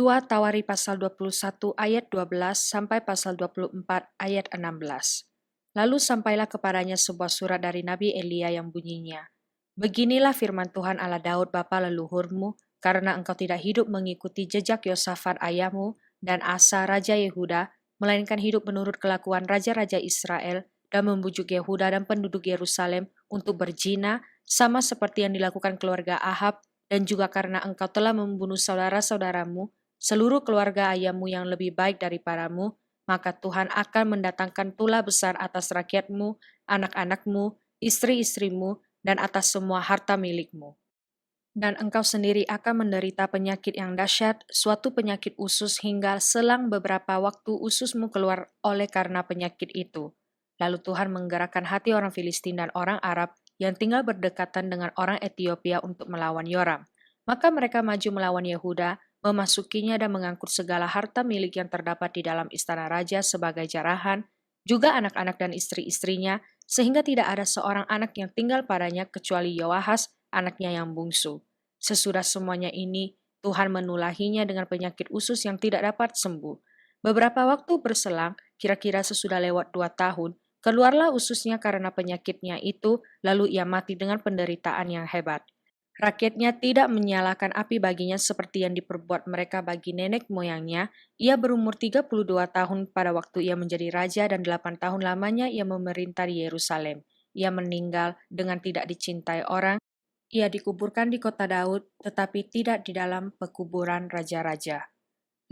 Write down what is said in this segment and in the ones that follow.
2 Tawari pasal 21 ayat 12 sampai pasal 24 ayat 16. Lalu sampailah kepadanya sebuah surat dari Nabi Elia yang bunyinya, "Beginilah firman Tuhan Allah Daud bapa leluhurmu, karena engkau tidak hidup mengikuti jejak Yosafat ayahmu dan Asa Raja Yehuda, melainkan hidup menurut kelakuan raja-raja Israel dan membujuk Yehuda dan penduduk Yerusalem untuk berzina, sama seperti yang dilakukan keluarga Ahab, dan juga karena engkau telah membunuh saudara-saudaramu, seluruh keluarga ayahmu yang lebih baik daripadamu, maka Tuhan akan mendatangkan tulah besar atas rakyatmu, anak-anakmu, istri-istrimu, dan atas semua harta milikmu. Dan engkau sendiri akan menderita penyakit yang dahsyat, suatu penyakit usus hingga selang beberapa waktu ususmu keluar oleh karena penyakit itu. Lalu Tuhan menggerakkan hati orang Filistin dan orang Arab yang tinggal berdekatan dengan orang Ethiopia untuk melawan Yoram. Maka mereka maju melawan Yehuda, memasukinya dan mengangkut segala harta milik yang terdapat di dalam istana raja sebagai jarahan, juga anak-anak dan istri-istrinya, sehingga tidak ada seorang anak yang tinggal padanya kecuali Yoahas, anaknya yang bungsu. Sesudah semuanya ini, Tuhan menulahinya dengan penyakit usus yang tidak dapat sembuh. Beberapa waktu berselang, kira-kira sesudah lewat 2 tahun, keluarlah ususnya karena penyakitnya itu, lalu ia mati dengan penderitaan yang hebat. Rakyatnya tidak menyalakan api baginya seperti yang diperbuat mereka bagi nenek moyangnya. Ia berumur 32 tahun pada waktu ia menjadi raja dan 8 tahun lamanya ia memerintah di Yerusalem. Ia meninggal dengan tidak dicintai orang. Ia dikuburkan di kota Daud, tetapi tidak di dalam pekuburan raja-raja.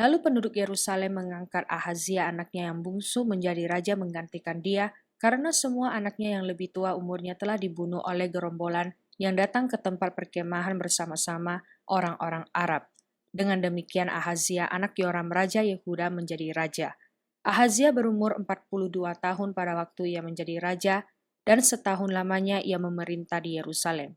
Lalu penduduk Yerusalem mengangkat Ahazia anaknya yang bungsu menjadi raja menggantikan dia, karena semua anaknya yang lebih tua umurnya telah dibunuh oleh gerombolan yang datang ke tempat perkemahan bersama-sama orang-orang Arab. Dengan demikian Ahazia anak Yoram Raja Yehuda menjadi raja. Ahazia berumur 42 tahun pada waktu ia menjadi raja, dan setahun lamanya ia memerintah di Yerusalem.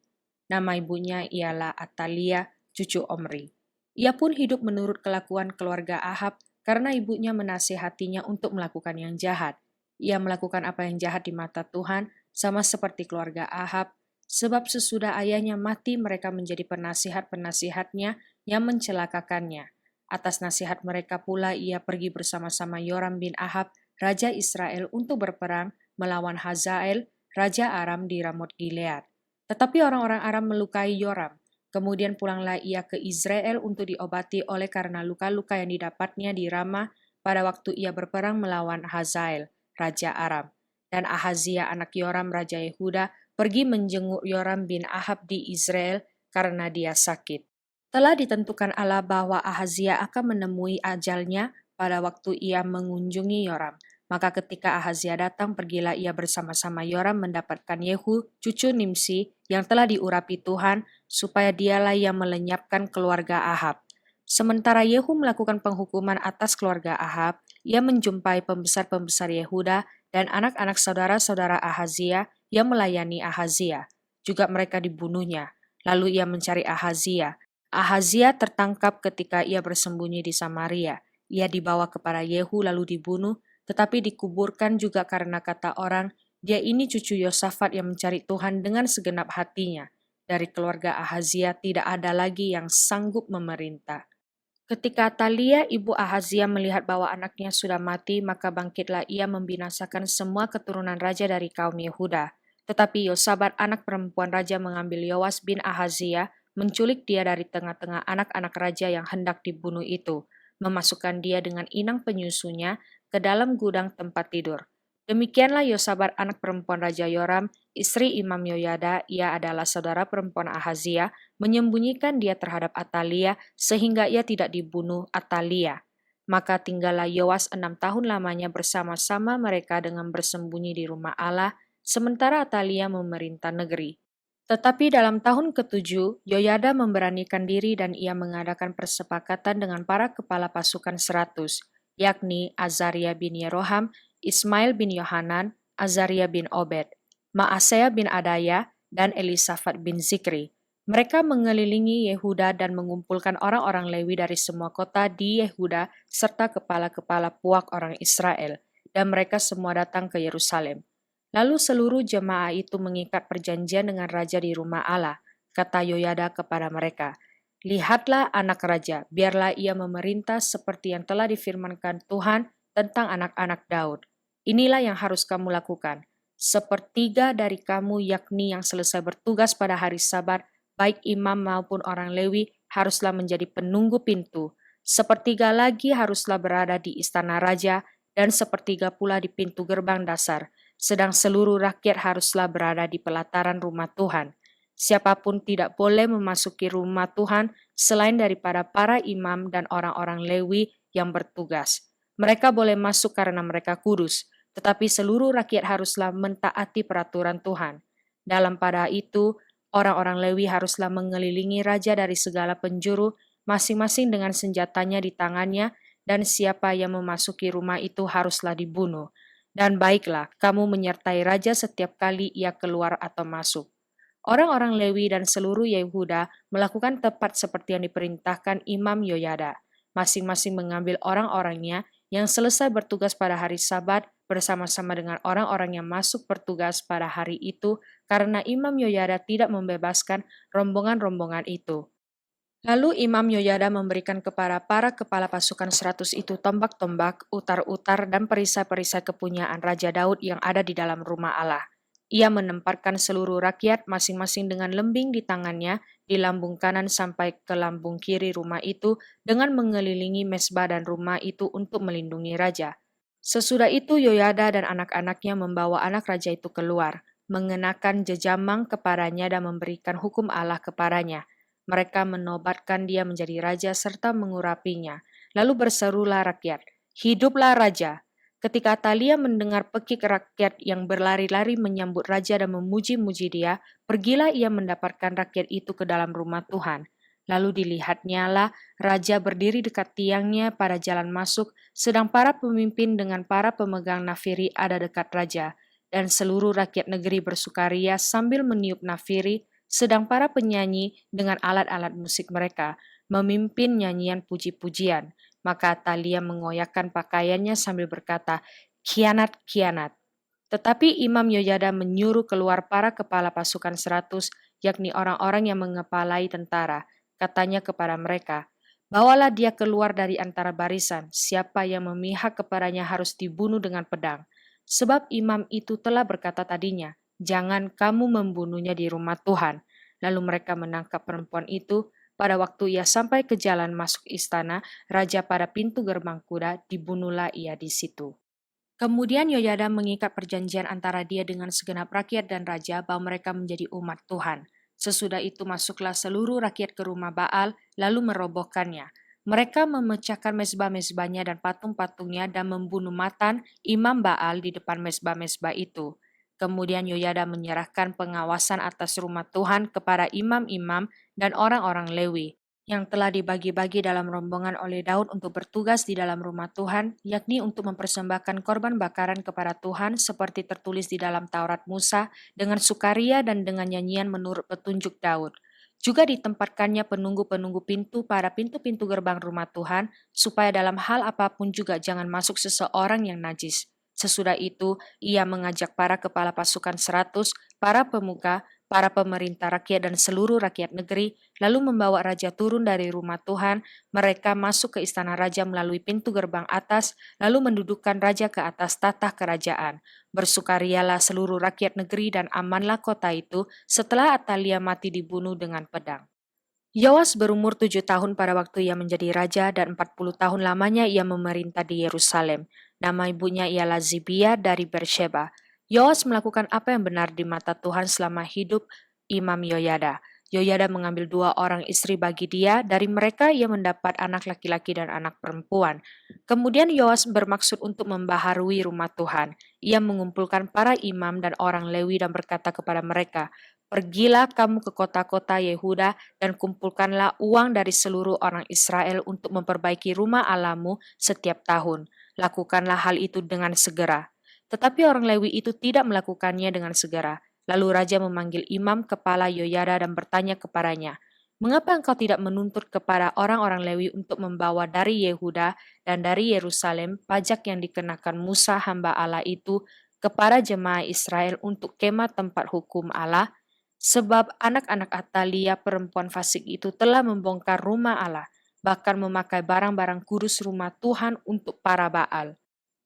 Nama ibunya ialah Atalia, cucu Omri. Ia pun hidup menurut kelakuan keluarga Ahab karena ibunya menasihatinya untuk melakukan yang jahat. Ia melakukan apa yang jahat di mata Tuhan, sama seperti keluarga Ahab, sebab sesudah ayahnya mati mereka menjadi penasihat-penasihatnya yang mencelakakannya. Atas nasihat mereka pula ia pergi bersama-sama Yoram bin Ahab, Raja Israel untuk berperang melawan Hazael, Raja Aram di Ramot Gilead. Tetapi orang-orang Aram melukai Yoram. Kemudian pulanglah ia ke Israel untuk diobati oleh karena luka-luka yang didapatnya di Ramah pada waktu ia berperang melawan Hazael, Raja Aram. Dan Ahazia anak Yoram Raja Yehuda pergi menjenguk Yoram bin Ahab di Israel karena dia sakit. Telah ditentukan Allah bahwa Ahazia akan menemui ajalnya pada waktu ia mengunjungi Yoram. Maka ketika Ahazia datang, pergilah ia bersama-sama Yoram mendapatkan Yehu, cucu Nimsi, yang telah diurapi Tuhan, supaya dialah yang melenyapkan keluarga Ahab. Sementara Yehu melakukan penghukuman atas keluarga Ahab, ia menjumpai pembesar-pembesar Yehuda dan anak-anak saudara-saudara Ahazia yang melayani Ahazia. Juga mereka dibunuhnya. Lalu ia mencari Ahazia. Ahazia tertangkap ketika ia bersembunyi di Samaria. Ia dibawa kepada Yehu lalu dibunuh, tetapi dikuburkan juga karena kata orang, dia ini cucu Yosafat yang mencari Tuhan dengan segenap hatinya. Dari keluarga Ahazia tidak ada lagi yang sanggup memerintah. Ketika Atalia, ibu Ahazia melihat bahwa anaknya sudah mati, maka bangkitlah ia membinasakan semua keturunan raja dari kaum Yehuda. Tetapi Yosabat, anak perempuan raja, mengambil Yoas bin Ahazia, menculik dia dari tengah-tengah anak-anak raja yang hendak dibunuh itu, memasukkan dia dengan inang penyusunya ke dalam gudang tempat tidur. Demikianlah Yosabat, anak perempuan Raja Yoram, istri Imam Yoyada, ia adalah saudara perempuan Ahazia, menyembunyikan dia terhadap Atalia sehingga ia tidak dibunuh Atalia. Maka tinggallah Yoas 6 tahun lamanya bersama-sama mereka dengan bersembunyi di rumah Allah, sementara Atalia memerintah negeri. Tetapi dalam tahun ke-7, Yoyada memberanikan diri dan ia mengadakan persepakatan dengan para kepala pasukan 100, yakni Azaria bin Yeroham, Ismail bin Yohanan, Azaria bin Obed, Maaseiah bin Adaya, dan Elisafat bin Zikri. Mereka mengelilingi Yehuda dan mengumpulkan orang-orang Lewi dari semua kota di Yehuda serta kepala-kepala puak orang Israel, dan mereka semua datang ke Yerusalem. Lalu seluruh jemaah itu mengikat perjanjian dengan raja di rumah Allah, kata Yoyada kepada mereka. Lihatlah anak raja, biarlah ia memerintah seperti yang telah difirmankan Tuhan tentang anak-anak Daud. Inilah yang harus kamu lakukan. Sepertiga dari kamu, yakni yang selesai bertugas pada hari Sabat, baik imam maupun orang Lewi, haruslah menjadi penunggu pintu. Sepertiga lagi haruslah berada di istana raja, dan sepertiga pula di pintu gerbang dasar. Sedang seluruh rakyat haruslah berada di pelataran rumah Tuhan. Siapapun tidak boleh memasuki rumah Tuhan selain daripada para imam dan orang-orang Lewi yang bertugas. Mereka boleh masuk karena mereka kudus, tetapi seluruh rakyat haruslah mentaati peraturan Tuhan. Dalam pada itu, orang-orang Lewi haruslah mengelilingi raja dari segala penjuru, masing-masing dengan senjatanya di tangannya, dan siapa yang memasuki rumah itu haruslah dibunuh. Dan baiklah, kamu menyertai raja setiap kali ia keluar atau masuk. Orang-orang Lewi dan seluruh Yehuda melakukan tepat seperti yang diperintahkan Imam Yoyada. Masing-masing mengambil orang-orangnya yang selesai bertugas pada hari Sabat bersama-sama dengan orang-orang yang masuk bertugas pada hari itu, karena Imam Yoyada tidak membebaskan rombongan-rombongan itu. Lalu Imam Yoyada memberikan kepada para kepala pasukan 100 itu tombak-tombak, utar-utar, dan perisai-perisai kepunyaan Raja Daud yang ada di dalam rumah Allah. Ia menempatkan seluruh rakyat masing-masing dengan lembing di tangannya di lambung kanan sampai ke lambung kiri rumah itu dengan mengelilingi mesbah dan rumah itu untuk melindungi raja. Sesudah itu Yoyada dan anak-anaknya membawa anak raja itu keluar, mengenakan jejamang kepadanya dan memberikan hukum Allah kepadanya. Mereka menobatkan dia menjadi raja serta mengurapinya. Lalu berserulah rakyat, "Hiduplah raja!" Ketika Atalia mendengar pekik rakyat yang berlari-lari menyambut raja dan memuji-muji dia, pergilah ia mendapatkan rakyat itu ke dalam rumah Tuhan. Lalu dilihatnya lah raja berdiri dekat tiangnya pada jalan masuk, sedang para pemimpin dengan para pemegang nafiri ada dekat raja. Dan seluruh rakyat negeri bersukaria sambil meniup nafiri, sedang para penyanyi dengan alat-alat musik mereka memimpin nyanyian puji-pujian. Maka Atalia mengoyakkan pakaiannya sambil berkata, "Kianat, kianat." Tetapi Imam Yoyada menyuruh keluar para kepala pasukan 100, yakni orang-orang yang mengepalai tentara. Katanya kepada mereka, "Bawalah dia keluar dari antara barisan, siapa yang memihak kepadanya harus dibunuh dengan pedang." Sebab imam itu telah berkata tadinya, "Jangan kamu membunuhnya di rumah Tuhan." Lalu mereka menangkap perempuan itu. Pada waktu ia sampai ke jalan masuk istana, raja pada pintu gerbang kuda, dibunuhlah ia di situ. Kemudian Yoyada mengikat perjanjian antara dia dengan segenap rakyat dan raja bahwa mereka menjadi umat Tuhan. Sesudah itu masuklah seluruh rakyat ke rumah Baal, lalu merobohkannya. Mereka memecahkan mezbah-mezbahnya dan patung-patungnya dan membunuh Matan, imam Baal di depan mezbah-mezbah itu. Kemudian Yoyada menyerahkan pengawasan atas rumah Tuhan kepada imam-imam dan orang-orang Lewi, yang telah dibagi-bagi dalam rombongan oleh Daud untuk bertugas di dalam rumah Tuhan, yakni untuk mempersembahkan korban bakaran kepada Tuhan seperti tertulis di dalam Taurat Musa, dengan sukaria dan dengan nyanyian menurut petunjuk Daud. Juga ditempatkannya penunggu-penunggu pintu pada pintu-pintu gerbang rumah Tuhan, supaya dalam hal apapun juga jangan masuk seseorang yang najis. Sesudah itu, ia mengajak para kepala pasukan 100, para pemuka, para pemerintah rakyat dan seluruh rakyat negeri, lalu membawa raja turun dari rumah Tuhan. Mereka masuk ke istana raja melalui pintu gerbang atas, lalu mendudukkan raja ke atas tahta kerajaan. Bersukarialah seluruh rakyat negeri dan amanlah kota itu setelah Atalia mati dibunuh dengan pedang. Yoas berumur 7 tahun pada waktu ia menjadi raja dan 40 tahun lamanya ia memerintah di Yerusalem. Nama ibunya ialah Zibia dari Bersheba. Yoas melakukan apa yang benar di mata Tuhan selama hidup Imam Yoyada. Yoyada mengambil 2 orang istri bagi dia, dari mereka ia mendapat anak laki-laki dan anak perempuan. Kemudian Yoas bermaksud untuk membaharui rumah Tuhan. Ia mengumpulkan para imam dan orang Lewi dan berkata kepada mereka, "Pergilah kamu ke kota-kota Yehuda dan kumpulkanlah uang dari seluruh orang Israel untuk memperbaiki rumah Allahmu setiap tahun. Lakukanlah hal itu dengan segera." Tetapi orang Lewi itu tidak melakukannya dengan segera. Lalu raja memanggil imam kepala Yoyada dan bertanya kepadanya, "Mengapa engkau tidak menuntut kepada orang-orang Lewi untuk membawa dari Yehuda dan dari Yerusalem pajak yang dikenakan Musa hamba Allah itu kepada jemaah Israel untuk kemah tempat hukum Allah?" Sebab anak-anak Atalia perempuan fasik itu telah membongkar rumah Allah, bahkan memakai barang-barang kudus rumah Tuhan untuk para Baal.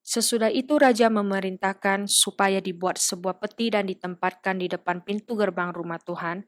Sesudah itu raja memerintahkan supaya dibuat sebuah peti dan ditempatkan di depan pintu gerbang rumah Tuhan,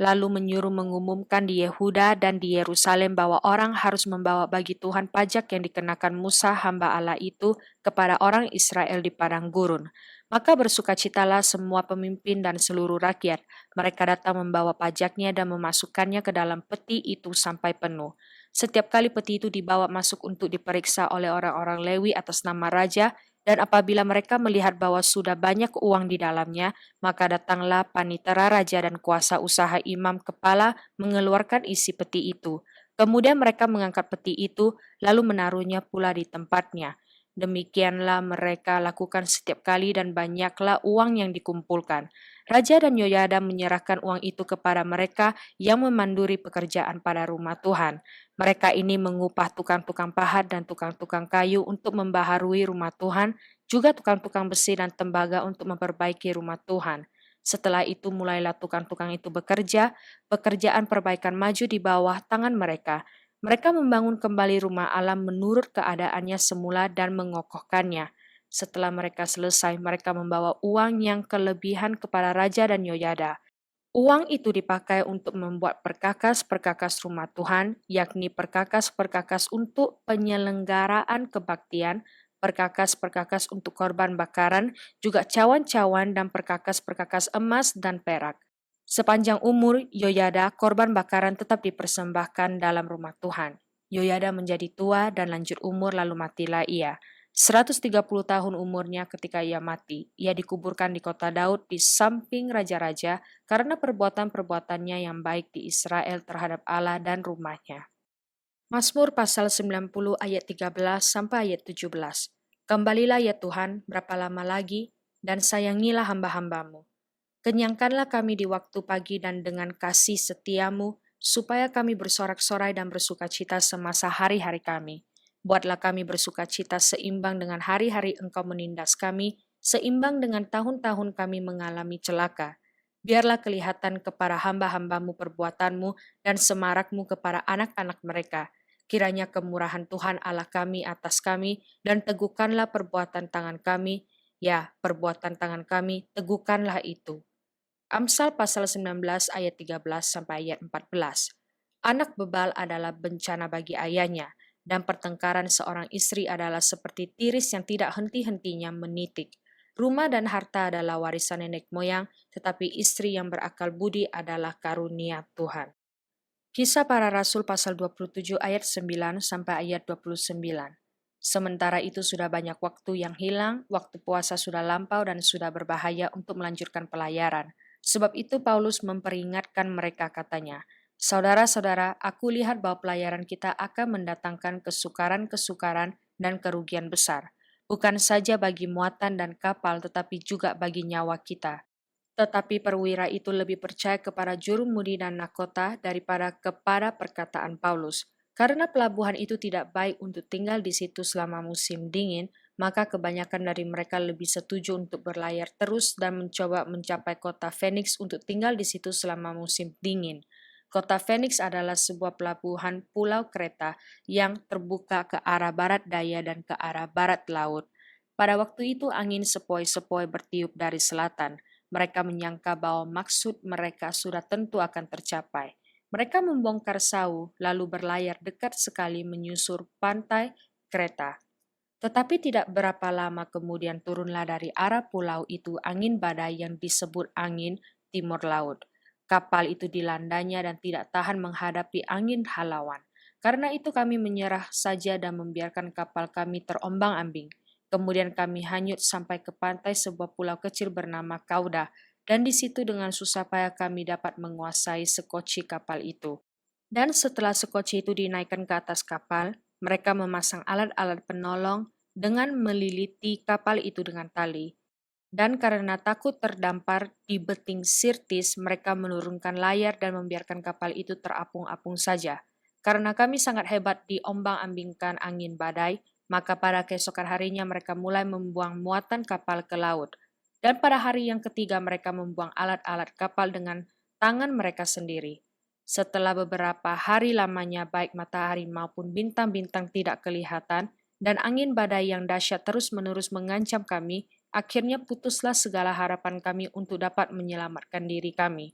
lalu menyuruh mengumumkan di Yehuda dan di Yerusalem bahwa orang harus membawa bagi Tuhan pajak yang dikenakan Musa hamba Allah itu kepada orang Israel di padang gurun. Maka bersukacitalah semua pemimpin dan seluruh rakyat. Mereka datang membawa pajaknya dan memasukkannya ke dalam peti itu sampai penuh. Setiap kali peti itu dibawa masuk untuk diperiksa oleh orang-orang Lewi atas nama raja, dan apabila mereka melihat bahwa sudah banyak uang di dalamnya, maka datanglah panitera raja dan kuasa usaha imam kepala mengeluarkan isi peti itu. Kemudian mereka mengangkat peti itu, lalu menaruhnya pula di tempatnya. Demikianlah mereka lakukan setiap kali dan banyaklah uang yang dikumpulkan. Raja dan Yoyada menyerahkan uang itu kepada mereka yang memanduri pekerjaan pada rumah Tuhan. Mereka ini mengupah tukang-tukang pahat dan tukang-tukang kayu untuk membaharui rumah Tuhan, juga tukang-tukang besi dan tembaga untuk memperbaiki rumah Tuhan. Setelah itu mulailah tukang-tukang itu bekerja, pekerjaan perbaikan maju di bawah tangan mereka. Mereka membangun kembali rumah Allah menurut keadaannya semula dan mengokohkannya. Setelah mereka selesai, mereka membawa uang yang kelebihan kepada Raja dan Yoyada. Uang itu dipakai untuk membuat perkakas-perkakas rumah Tuhan, yakni perkakas-perkakas untuk penyelenggaraan kebaktian, perkakas-perkakas untuk korban bakaran, juga cawan-cawan dan perkakas-perkakas emas dan perak. Sepanjang umur Yoyada, korban bakaran tetap dipersembahkan dalam rumah Tuhan. Yoyada menjadi tua dan lanjut umur lalu matilah ia. 130 tahun umurnya ketika ia mati. Ia dikuburkan di kota Daud di samping raja-raja karena perbuatan-perbuatannya yang baik di Israel terhadap Allah dan rumahnya. Mazmur pasal 90 ayat 13 sampai ayat 17. Kembalilah ya Tuhan, berapa lama lagi, dan sayangilah hamba-hambamu. Kenyangkanlah kami di waktu pagi dan dengan kasih setiamu, supaya kami bersorak-sorai dan bersukacita semasa hari-hari kami. Buatlah kami bersukacita seimbang dengan hari-hari Engkau menindas kami, seimbang dengan tahun-tahun kami mengalami celaka. Biarlah kelihatan kepada hamba-hambamu perbuatanmu dan semarakmu kepada anak-anak mereka. Kiranya kemurahan Tuhan Allah kami atas kami, dan teguhkanlah perbuatan tangan kami, ya perbuatan tangan kami, teguhkanlah itu. Amsal pasal 19 ayat 13 sampai ayat 14. Anak bebal adalah bencana bagi ayahnya, dan pertengkaran seorang istri adalah seperti tiris yang tidak henti-hentinya menitik. Rumah dan harta adalah warisan nenek moyang, tetapi istri yang berakal budi adalah karunia Tuhan. Kisah para Rasul pasal 27 ayat 9 sampai ayat 29. Sementara itu sudah banyak waktu yang hilang, waktu puasa sudah lampau dan sudah berbahaya untuk melanjutkan pelayaran. Sebab itu Paulus memperingatkan mereka katanya, "Saudara-saudara, aku lihat bahwa pelayaran kita akan mendatangkan kesukaran-kesukaran dan kerugian besar, bukan saja bagi muatan dan kapal tetapi juga bagi nyawa kita." Tetapi perwira itu lebih percaya kepada jurumudi dan nakota daripada kepada perkataan Paulus. Karena pelabuhan itu tidak baik untuk tinggal di situ selama musim dingin, maka kebanyakan dari mereka lebih setuju untuk berlayar terus dan mencoba mencapai kota Phoenix untuk tinggal di situ selama musim dingin. Kota Phoenix adalah sebuah pelabuhan pulau Kreta yang terbuka ke arah barat daya dan ke arah barat laut. Pada waktu itu angin sepoi-sepoi bertiup dari selatan. Mereka menyangka bahwa maksud mereka sudah tentu akan tercapai. Mereka membongkar sau, lalu berlayar dekat sekali menyusur pantai Kreta. Tetapi tidak berapa lama kemudian turunlah dari arah pulau itu angin badai yang disebut angin timur laut. Kapal itu dilandanya dan tidak tahan menghadapi angin halawan. Karena itu kami menyerah saja dan membiarkan kapal kami terombang-ambing. Kemudian kami hanyut sampai ke pantai sebuah pulau kecil bernama Kauda, dan di situ dengan susah payah kami dapat menguasai sekoci kapal itu. Dan setelah sekoci itu dinaikkan ke atas kapal, mereka memasang alat-alat penolong dengan meliliti kapal itu dengan tali. Dan karena takut terdampar di beting Sirtis, mereka menurunkan layar dan membiarkan kapal itu terapung-apung saja. Karena kami sangat hebat diombang-ambingkan angin badai, maka pada keesokan harinya mereka mulai membuang muatan kapal ke laut. Dan pada hari yang ketiga mereka membuang alat-alat kapal dengan tangan mereka sendiri. Setelah beberapa hari lamanya baik matahari maupun bintang-bintang tidak kelihatan, dan angin badai yang dahsyat terus-menerus mengancam kami, akhirnya putuslah segala harapan kami untuk dapat menyelamatkan diri kami.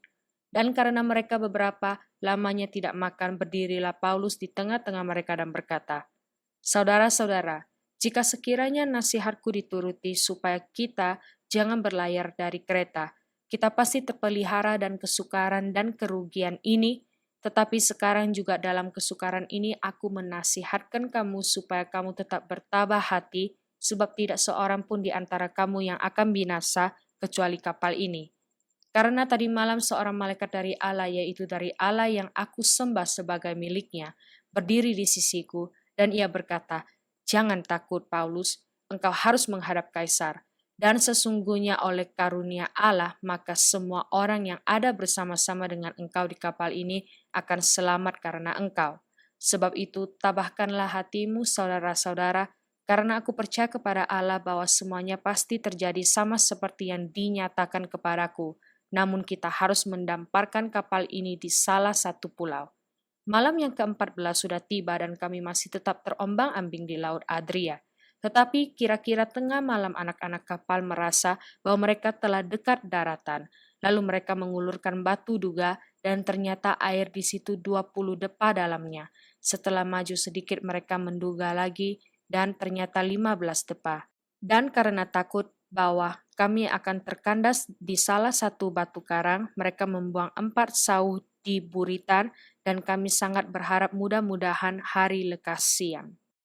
Dan karena mereka beberapa lamanya tidak makan, berdirilah Paulus di tengah-tengah mereka dan berkata, "Saudara-saudara, jika sekiranya nasihatku dituruti supaya kita jangan berlayar dari kereta, kita pasti terpelihara dan kesukaran dan kerugian ini, tetapi sekarang juga dalam kesukaran ini aku menasihatkan kamu supaya kamu tetap bertabah hati, sebab tidak seorang pun di antara kamu yang akan binasa kecuali kapal ini. Karena tadi malam seorang malaikat dari Allah, yaitu dari Allah yang aku sembah sebagai miliknya, berdiri di sisiku, dan ia berkata, 'Jangan takut, Paulus, engkau harus menghadap Kaisar. Dan sesungguhnya oleh karunia Allah, maka semua orang yang ada bersama-sama dengan engkau di kapal ini akan selamat karena engkau. Sebab itu, tabahkanlah hatimu, saudara-saudara, karena aku percaya kepada Allah bahwa semuanya pasti terjadi sama seperti yang dinyatakan kepadaku. Namun kita harus mendamparkan kapal ini di salah satu pulau.' Malam yang ke-14 sudah tiba dan kami masih tetap terombang-ambing di Laut Adria. Tetapi kira-kira tengah malam anak-anak kapal merasa bahwa mereka telah dekat daratan. Lalu mereka mengulurkan batu duga dan ternyata air di situ 20 depa dalamnya. Setelah maju sedikit mereka menduga lagi dan ternyata 15 depa. Dan karena takut bahwa kami akan terkandas di salah satu batu karang, mereka membuang 4 sauh di buritan dan kami sangat berharap mudah-mudahan hari lekas siang.